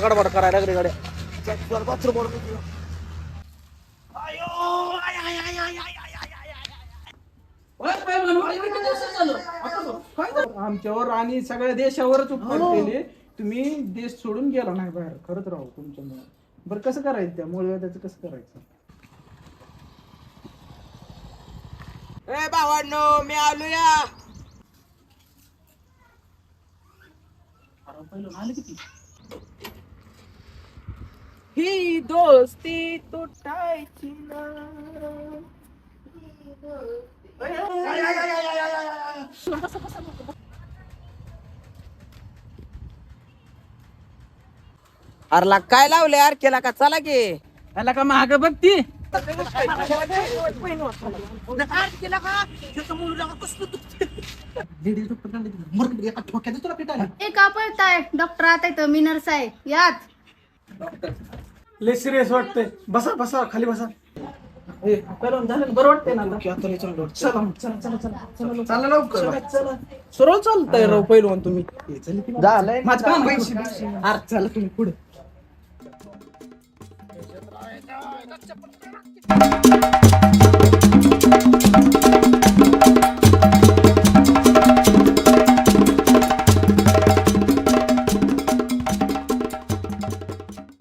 गडबड करायला लागले गाड्या. आमच्यावर आणि सगळ्या देशावरच उपकार केले. तुम्ही देश सोडून गेला नाही बाहेर. खरंच राहू तुमच्यामुळे. बरं कसं करायचं त्या मूळ व्याधाचं कसं करायचं? ए भावांनो, मी आलो या. ही दोस्ती तुटायची ना. अरला काय लावले यार केला का? चला की याला का महाग बघती. का पळताय? डॉक्टर आता येतो, मी नर्स आहे. यात लय सिरियस वाटतंय. बसा बसा खाली बसा. झालं बरं वाटतंय ना? चला लवकर. सरळ चालतंय राव पहिलवान तुम्ही. झालंय माझं काम आहे. अरे चला तुम्ही पुढे.